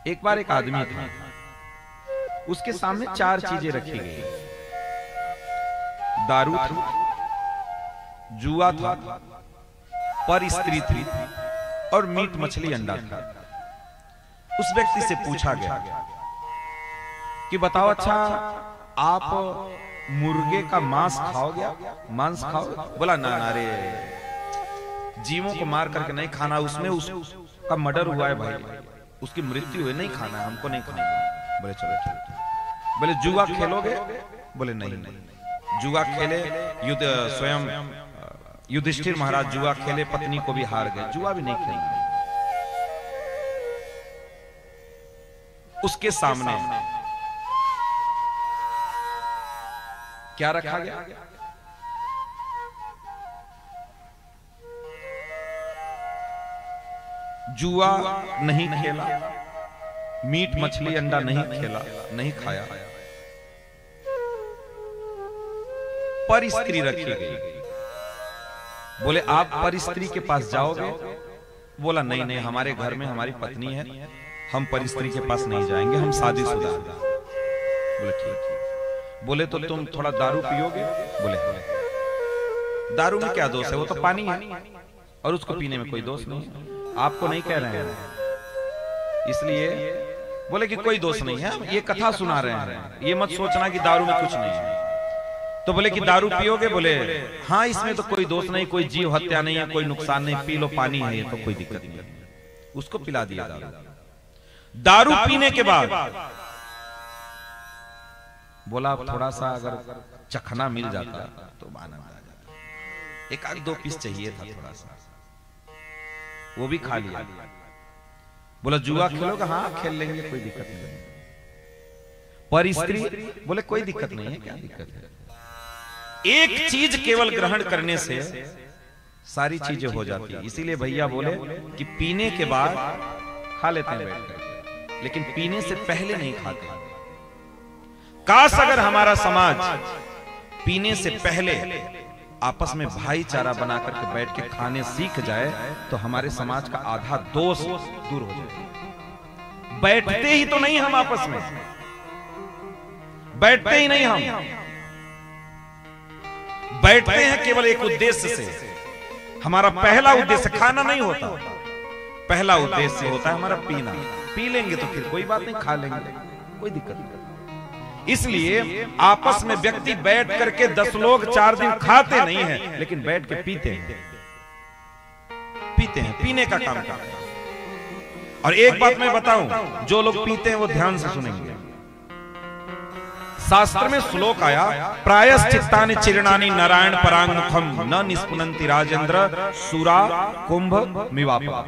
एक बार एक आदमी था, उसके सामने चार चीजें रखी गई। दारू था, जुआ था, पर स्त्री थी और मीट मछली अंडा था। उस व्यक्ति से पूछा गया कि बताओ, अच्छा आप मुर्गे का मांस खाओगे? मांस खाओगे? बोला ना ना रे, जीवों को मार करके नहीं खाना, उसमें उसका मर्डर हुआ है भाई, उसकी मृत्यु हुई, नहीं खाना, हमको नहीं खाना। बोले चलो चलो। बोले जुआ खेलोगे? बोले नहीं नहीं। जुआ खेले, युद्ध स्वयं युधिष्ठिर महाराज जुआ खेले, पत्नी को भी हार गए, जुआ भी नहीं खेलेंगे। उसके सामने क्या रखा गया? जुआ नहीं खेला, मीट मछली अंडा नहीं खेला, नहीं खाया, पर स्त्री रखी गई। बोले आप पर स्त्री के पास जाओगे? बोला नहीं नहीं, हमारे घर में हमारी पत्नी है, हम पर स्त्री के पास नहीं जाएंगे, हम शादीशुदा हैं। बोले ठीक। बोले तो तुम थोड़ा दारू पियोगे? बोले दारू में क्या दोष है, वो तो पानी है और उसको पीने में कोई दोष नहीं है, आपको नहीं कह रहे हैं इसलिए। बोले कि कोई दोष नहीं है, ये कथा सुना रहे हैं, ये मत सोचना कि दारू में कुछ नहीं है। तो बोले कि दारू पियोगे? बोले हाँ, इसमें तो कोई दोष नहीं, कोई जीव हत्या नहीं है, कोई नुकसान नहीं, पी लो, पानी है, ये तो कोई दिक्कत नहीं है। उसको पिला दिया दारू। दारू पीने के बाद बोला अब थोड़ा सा अगर चखना मिल जाता तो आनंद आ जाता, एक आध दो पीस चाहिए था थोड़ा सा, वो भी खा लिया। बोला जुआ खेलोगे? हाँ खेल लेंगे, कोई दिक्कत नहीं। पर स्त्री? बोले कोई दिक्कत नहीं है, क्या दिक्कत है। एक चीज केवल ग्रहण करने से सारी चीजें हो जाती है। इसीलिए भैया बोले कि पीने के बाद खा लेते हैं बैठकर, लेकिन पीने से पहले नहीं खाते। काश अगर हमारा समाज पीने से पहले आपस में भाईचारा बना करके बैठ के खाने सीख जाए तो हमारे समाज का आधा दोष दूर हो जाए। बैठते ही तो नहीं हम आपस में, बैठते ही नहीं हम, बैठते हैं केवल एक उद्देश्य से। हमारा पहला उद्देश्य खाना नहीं होता, पहला उद्देश्य होता है हमारा पीना। पी लेंगे तो फिर कोई बात नहीं, खा लेंगे, कोई दिक्कत नहीं। इसलिए आपस में व्यक्ति बैठ करके 10 लोग 4 दिन खाते नहीं हैं, लेकिन बैठ के पीते हैं, पीते हैं, पीने का काम करते हैं। और एक बात मैं बताऊं, जो लोग पीते हैं वो ध्यान से सुनेंगे। शास्त्र में श्लोक आया, प्रायश्चित्तानि चिरणानि नारायण परांगमुखम न निष्पुनन्ति राजेंद्र सुरा कुंभ मिवापा।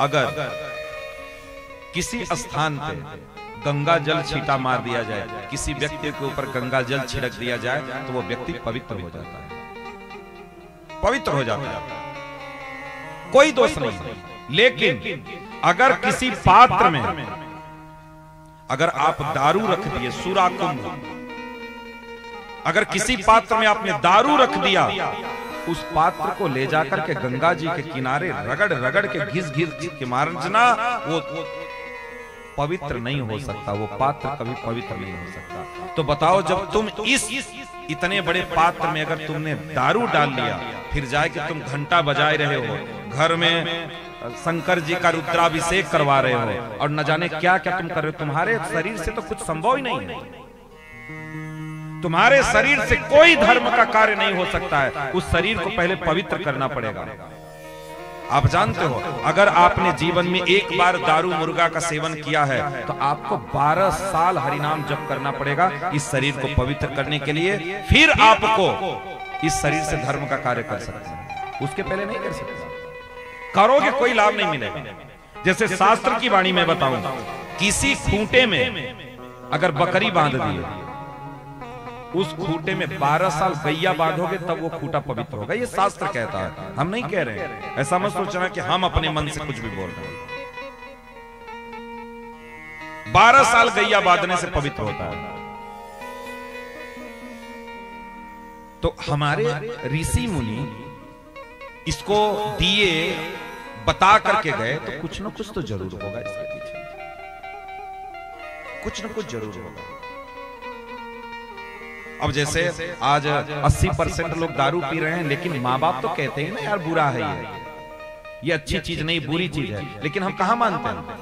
अगर किसी स्थान पे गंगा जल छींटा मार दिया जाए, किसी व्यक्ति के ऊपर गंगा जल छिड़क दिया जाए तो वो व्यक्ति पवित्र हो जाता है, पवित्र हो जाता है, कोई दोष नहीं। लेकिन अगर किसी पात्र में अगर आप दारू रख दिए, सुरा कुंभ, अगर किसी पात्र में आपने दारू रख दिया, उस पात्र को ले जाकर के गंगा जी के किनारे रगड़ रगड़ के घिस घिस के मारना, वो पवित्र नहीं हो सकता, वो पात्र कभी पवित्र नहीं हो सकता। तो बताओ, जब तुम इस इतने बड़े पात्र में अगर तुमने दारू डाल लिया, फिर जाके तुम घंटा बजाए रहे हो, घर में शंकर जी का रुद्राभिषेक करवा रहे हो और न जाने क्या क्या तुम कर रहे हो, तुम्हारे शरीर से तो कुछ संभव ही नहीं है। तुम्हारे शरीर से कोई धर्म का कार्य नहीं हो सकता है, उस शरीर को पहले पवित्र करना पड़ेगा। आप जानते हो, अगर आपने जीवन में एक बार दारू मुर्गा का सेवन किया है तो आपको 12 साल हरिनाम जप करना पड़ेगा इस शरीर को पवित्र करने के लिए, फिर आपको इस शरीर से धर्म का कार्य कर सकते हैं, उसके पहले नहीं कर सकते। करोगे कोई लाभ नहीं मिलेगा। जैसे शास्त्र की वाणी में बताऊं, किसी खूंटे में अगर बकरी बांध दी, उस खूंटे में 12 साल गैया बांधोगे तब वो खूंटा पवित्र होगा, ये शास्त्र कहता है, हम नहीं कह रहे हैं। ऐसा मत सोचना कि हम अपने मन से कुछ भी बोल रहे हैं। 12 साल गैया बांधने से पवित्र होता है। तो हमारे ऋषि मुनि इसको दिए बता करके गए तो कुछ न कुछ तो जरूर होगा इसके पीछे, कुछ न कुछ जरूर होगा। अब जैसे आज 80% लोग दारू पी रहे हैं, लेकिन माँ बाप तो कहते हैं ना यार बुरा है ये अच्छी चीज नहीं बुरी चीज है, लेकिन हम कहां मानते हैं?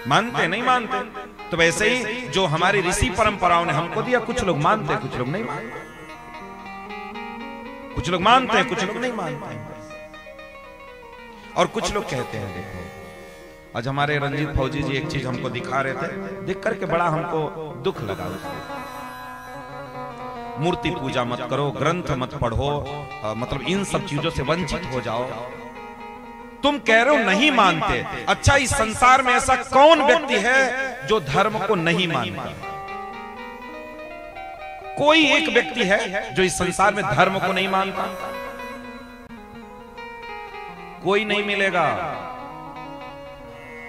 मानते नहीं मानते। तो वैसे ही जो हमारी ऋषि परंपराओं ने हमको दिया, कुछ लोग मानते हैं, कुछ लोग नहीं मानते, कुछ लोग मानते हैं, कुछ लोग नहीं मानते हैं। और कुछ लोग कहते हैं, देखो आज हमारे रंजीत फौजी जी एक चीज हमको दिखा रहे थे, देख करके बड़ा हमको दुख लगा। मूर्ति पूजा मत करो, ग्रंथ मत पढ़ो, मतलब इन सब चीजों से वंचित हो जाओ। तुम कह रहे हो नहीं मानते, अच्छा इस संसार में ऐसा कौन व्यक्ति है जो धर्म को नहीं मानता? कोई एक व्यक्ति है जो इस संसार में धर्म को नहीं मानता? कोई नहीं मिलेगा।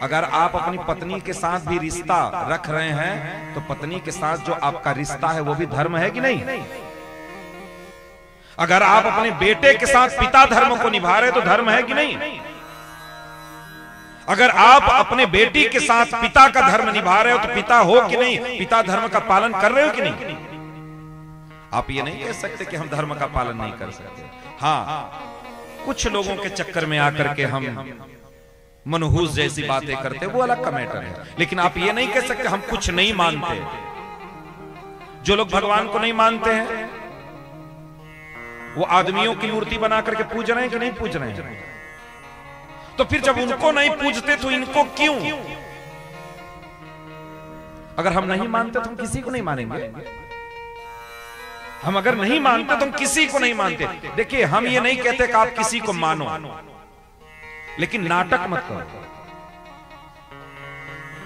अगर आप अपनी पत्नी के साथ भी रिश्ता रख रहे हैं तो पत्नी के साथ जो आपका रिश्ता है वो भी धर्म है कि नहीं? अगर आप अपने बेटे के साथ पिता धर्म को निभा रहे तो धर्म है कि नहीं? अगर आप अपने बेटी के साथ पिता का धर्म निभा रहे हो तो पिता हो कि नहीं, पिता धर्म का पालन कर रहे हो कि नहीं? आप ये नहीं कह सकते कि हम धर्म का पालन नहीं कर सकते। हाँ, कुछ लोगों के चक्कर में आकर के हम मनहूस जैसी बातें करते, वो अलग का मैटर है। लेकिन आप ये नहीं कह सकते हम कुछ नहीं मानते। जो लोग भगवान को नहीं मानते हैं वो आदमियों की मूर्ति बना करके पूज रहे हैं कि नहीं पूज रहे हैं? तो फिर जब उनको नहीं पूजते तो इनको क्यों? अगर हम नहीं मानते तो हम किसी को नहीं मानेंगे। हम अगर नहीं मानते तो हम किसी को नहीं मानते। देखिए, हम ये नहीं कहते कि आप किसी को मानो, लेकिन नाटक मत करो,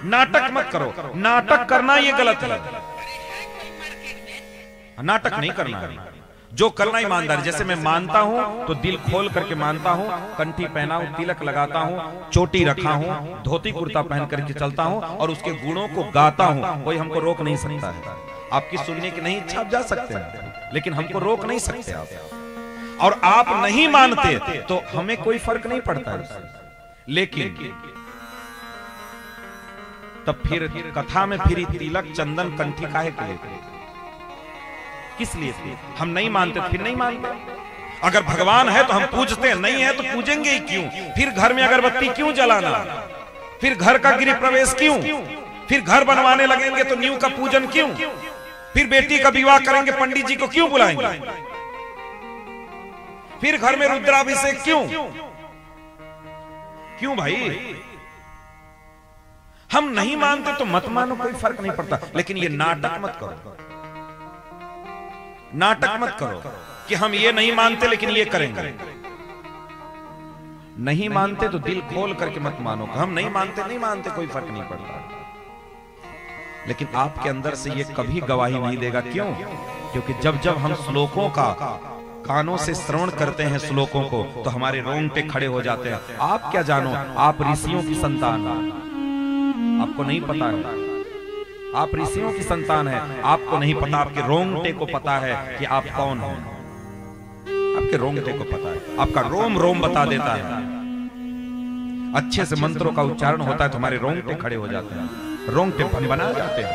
नाटक मत करो। नाटक करना ये गलत है, नाटक नहीं करना है। जो करना ईमानदारी, जैसे मैं मानता हूं तो दिल खोल करके मानता हूं, कंठी पहना हूं, तिलक लगाता हूं, चोटी रखा हूं, धोती कुर्ता पहन करके चलता हूं और उसके गुणों को गाता हूं। कोई हमको रोक नहीं सकता है। आपकी सुनने की नहीं इच्छा, आप जा सकते हैं, लेकिन हमको रोक नहीं सकते आप। और आप नहीं मानते तो हमें कोई फर्क नहीं पड़ता है। लेकिन तब फिर कथा में फिर तिलक चंदन कंठी काहे के लिए, किस लिए थी? हम नहीं मानते फिर नहीं मानते। अगर भगवान है तो हम पूजते हैं, नहीं है तो पूजेंगे ही क्यों? फिर घर में अगरबत्ती क्यों जलाना? फिर घर का गृह प्रवेश क्यों? फिर घर बनवाने लगेंगे तो न्यू का पूजन क्यों? फिर बेटी का विवाह करेंगे पंडित जी को क्यों बुलाएंगे? फिर घर में रुद्राभिषेक क्यों? क्यों भाई? हम नहीं मानते तो मत मानो, कोई फर्क नहीं पड़ता। लेकिन ये नाटक मत करो, नाटक मत करो कि हम ये नहीं मानते लेकिन ये करेंगे। नहीं मानते तो दिल खोल करके मत मानो। हम नहीं मानते, नहीं मानते, कोई फर्क नहीं पड़ता। लेकिन आपके अंदर से ये कभी गवाही नहीं देगा। क्यों? क्योंकि जब जब हम श्लोकों का कानों से श्रवण करते हैं श्लोकों को, तो हमारे रोंगटे खड़े हो जाते हैं। आप क्या जानो, आप ऋषियों की संतान, आपको नहीं पता है। आप ऋषियों की संतान है, आपको नहीं पता। आपके रोंगटे को पता है कि आप कौन हैं। आपके रोंगटे को पता है, आपका रोम रोम बता देता है। अच्छे से मंत्रों का उच्चारण होता है तो हमारे रोंगटे खड़े हो जाते हैं, रोंगटे बना जाते हैं।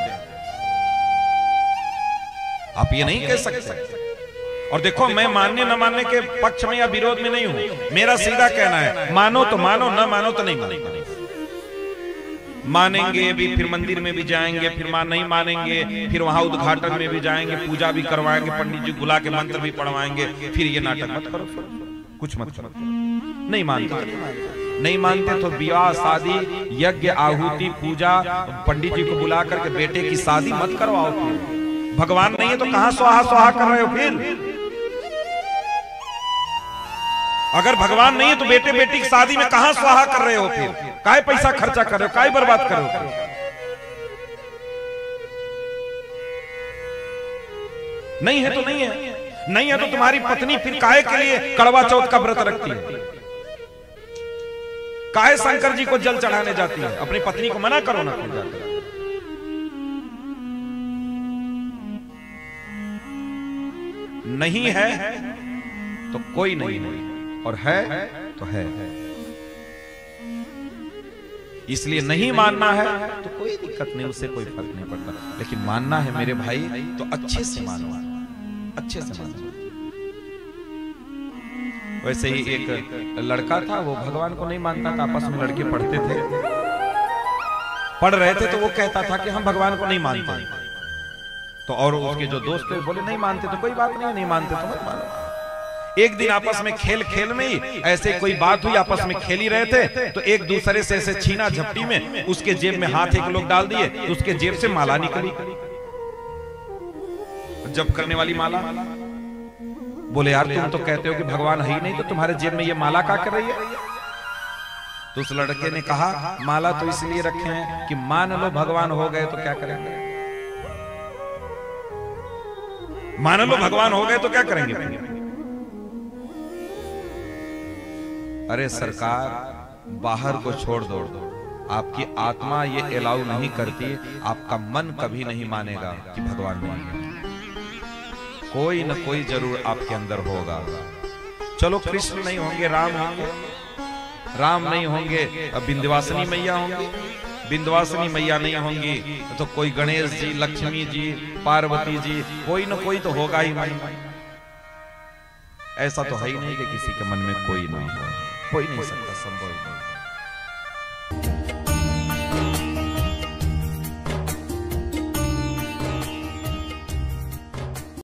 आप ये नहीं कह सकते। और देखो, मैं मानने न मानने के पक्ष में या विरोध में नहीं हूं। मेरा सीधा कहना है, मानो तो मानो, न मानो तो नहीं मानो। मानेंगे भी, फिर मंदिर में भी जाएंगे, फिर नहीं मानेंगे, फिर वहां उद्घाटन में भी जाएंगे, पूजा भी करवाएंगे, पंडित जी बुला के मंत्र भी पढ़वाएंगे। फिर ये नाटक मत करो, कुछ मत करो। नहीं मानते, नहीं मानते तो विवाह, शादी, यज्ञ, आहुति, पूजा, पंडित जी को बुला करके बेटे की शादी मत करवाओ। फिर भगवान नहीं है तो कहां स्वाहा स्वाहा कर रहे हो? फिर अगर भगवान नहीं है तो बेटे बेटी की शादी में कहां स्वाहा कर रहे हो? फिर काहे पैसा खर्चा कर रहे हो, काहे बर्बाद कर रहे हो? नहीं है तो नहीं है, नहीं है तो तुम्हारी पत्नी फिर काहे के लिए कड़वा चौथ का व्रत रखती है? काहे शंकर जी को जल चढ़ाने जाती है? अपनी पत्नी को मना करो ना। नहीं है तो कोई नहीं है, और है तो है। इसलिए नहीं मानना है तो कोई दिक्कत नहीं, उससे कोई फर्क नहीं पड़ता, लेकिन मानना है मेरे भाई तो अच्छे से मानो, अच्छे से मानो। वैसे ही एक लड़का था, वो भगवान को नहीं मानता था। आपस में लड़के पढ़ते थे, पढ़ रहे थे, तो वो कहता था कि हम भगवान को नहीं मानते। तो और उसके जो दोस्त थे बोले नहीं मानते तो कोई बात नहीं मानते तो मत मानो। एक दिन आपस में खेल में ही ऐसे कोई बात हुई, आपस में खेल ही रहे थे, तो एक दूसरे से ऐसे छीना झपटी में उसके जेब में हाथ एक लोग डाल दिए, तो उसके जेब से माला निकली, जप करने वाली माला। बोले यार तुम तो कहते हो कि भगवान है ही नहीं, तो तुम्हारे जेब में ये माला क्या कर रही है? तो उस लड़के ने कहा माला तो इसलिए रखे हैं कि मान लो भगवान हो गए तो क्या करेंगे, मान लो भगवान हो गए तो क्या करेंगे? अरे सरकार, बाहर को छोड़ दो, आपकी आत्मा ये अलाउ नहीं करती, आपका मन कभी नहीं मानेगा कि भगवान नहीं है। कोई न कोई जरूर आपके अंदर होगा। चलो कृष्ण नहीं होंगे, राम होंगे, राम नहीं होंगे, विंध्यवासिनी मैया होंगी, विंध्यवासिनी मैया नहीं होंगी तो कोई गणेश जी, लक्ष्मी जी, पार्वती जी, कोई न कोई तो होगा ही नहीं। ऐसा तो है ही नहीं कि किसी के मन में कोई नहीं हो, कोई नहीं सकता।